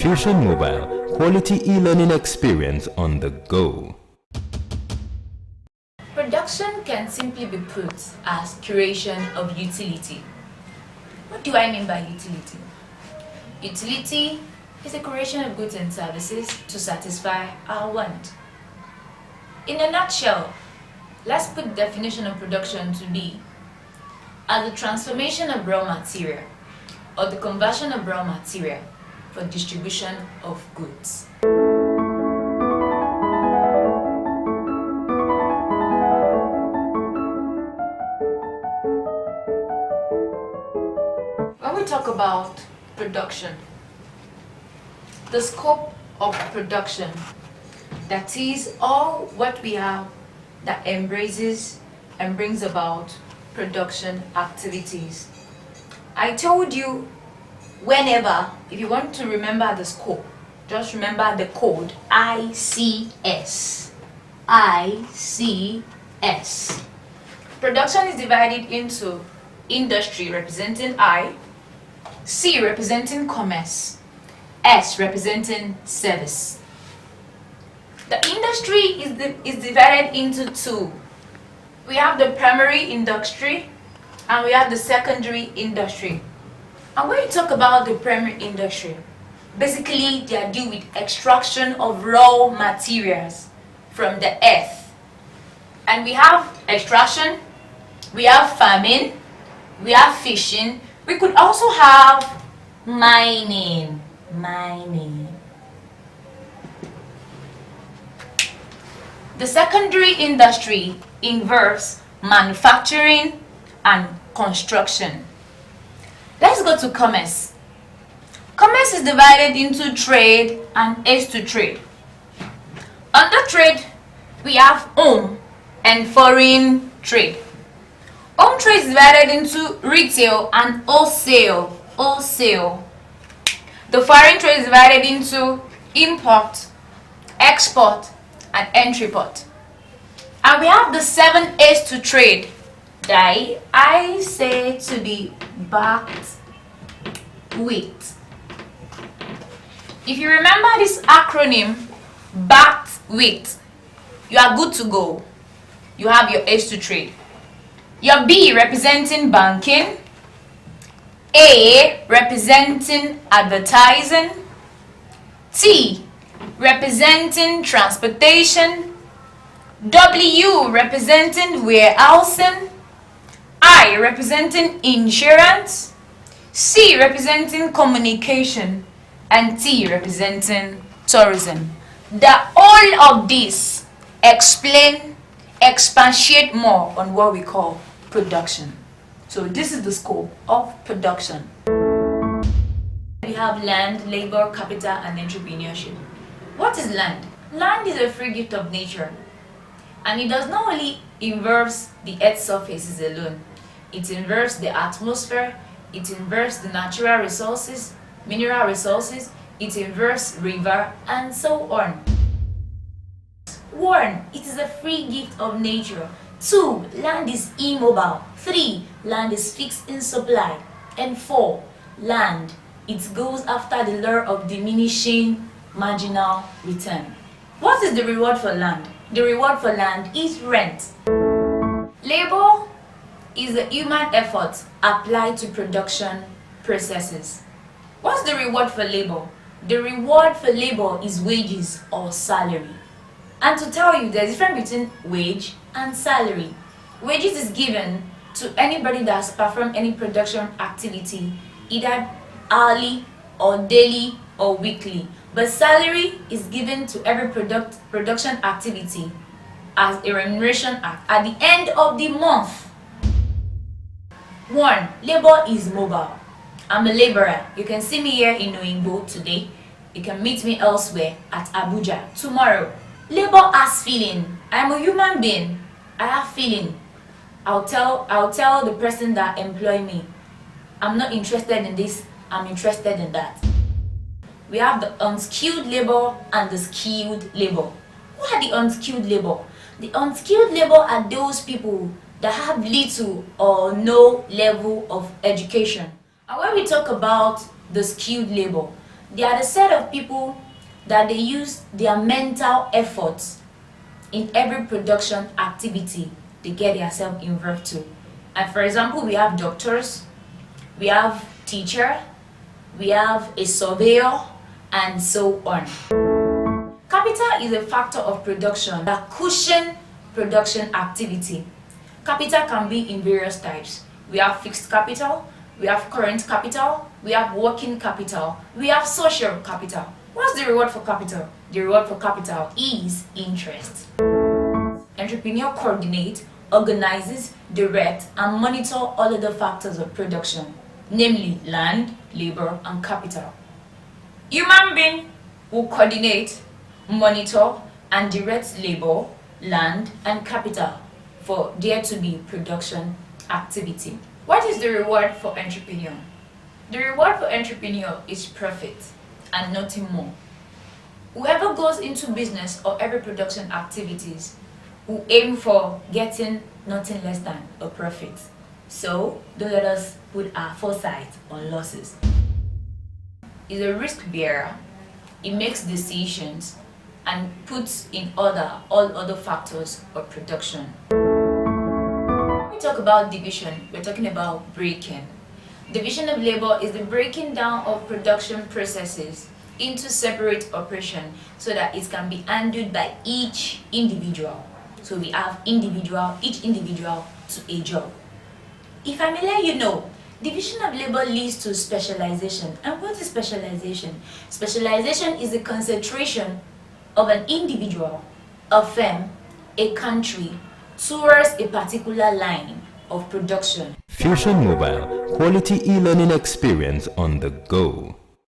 Institution Mobile, quality e-learning experience on the go. Production can simply be put as creation of utility. What do I mean by utility? Utility is the creation of goods and services to satisfy our want. In a nutshell, let's put the definition of production to be as the transformation of raw material or the conversion of raw material for distribution of goods. When we talk about production, the scope of production, that is all what we have that embraces and brings about production activities. I told you whenever, if you want to remember the scope, just remember the code ICS. ICS. Production is divided into industry representing I, C representing commerce, S representing service. The industry is divided into two. We have the primary industry and we have the secondary industry. And when you talk about the primary industry, basically they are dealing with extraction of raw materials from the earth. And we have extraction, we have farming, we have fishing, we could also have mining. The secondary industry involves manufacturing and construction. Let's go to commerce. Commerce is divided into trade and aids to trade. Under trade, we have home and foreign trade. Home trade is divided into retail and wholesale. The foreign trade is divided into import, export, and entry port. And we have the 7 A's to trade that I say to be backed with. If you remember this acronym, backed with, you are good to go. You have your A's to trade. Your B representing banking, A representing advertising, T representing transportation, W representing warehousing, I representing insurance, C representing communication, and T representing tourism. All of these expatiate more on what we call production. So this is the scope of production. We have land, labor, capital, and entrepreneurship. What is land? Land is a free gift of nature, and it does not only involve the earth's surfaces alone. It involves the atmosphere, it involves the natural resources, mineral resources, it involves river, and so on. 1. It is a free gift of nature. 2. Land is immobile. 3. Land is fixed in supply. And 4. Land, it goes after the law of diminishing marginal return. What is the reward for land? The reward for land is rent. Labor is the human effort applied to production processes. What's the reward for labor? The reward for labor is wages or salary. And to tell you, there's a difference between wage and salary. Wages is given to anybody that has performed any production activity, either hourly or daily or weekly. But salary is given to every production activity as a remuneration at the end of the month. 1. Labor is mobile. I'm a laborer. You can see me here in Noimbo today. You can meet me elsewhere at Abuja tomorrow. Labor has feeling. I'm a human being. I have feeling. I'll tell the person that employ me, I'm not interested in this, I'm interested in that. We have the unskilled labor and the skilled labor. Who are the unskilled labor? The unskilled labor are those people that have little or no level of education. And when we talk about the skilled labor They are the set of people that they use their mental efforts in every production activity they get themselves involved to. And for example, we have doctors, we have teacher, we have a surveyor, and so on. Capital is a factor of production that cushions production activity. Capital can be in various types. We have fixed capital, we have current capital, we have working capital, we have social capital. What's the reward for capital? The reward for capital is interest. Entrepreneur coordinates, organizes, directs, and monitors all other factors of production, namely land, labor, and capital. Human being will coordinate, monitor, and direct labor, land, and capital for there to be production activity. What is the reward for entrepreneur? The reward for entrepreneur is profit and nothing more. Whoever goes into business or every production activities will aim for getting nothing less than a profit. So don't let us put our foresight on losses. Is a risk bearer. It makes decisions and puts in order all other factors of production. When we talk about division, we're talking about breaking. Division of labor is the breaking down of production processes into separate operations so that it can be handled by each individual. So we have each individual to a job. If I may let you know, division of labor leads to specialization. And what is specialization? Specialization is the concentration of an individual, a firm, a country towards a particular line of production. Fusion Mobile, quality e-learning experience on the go.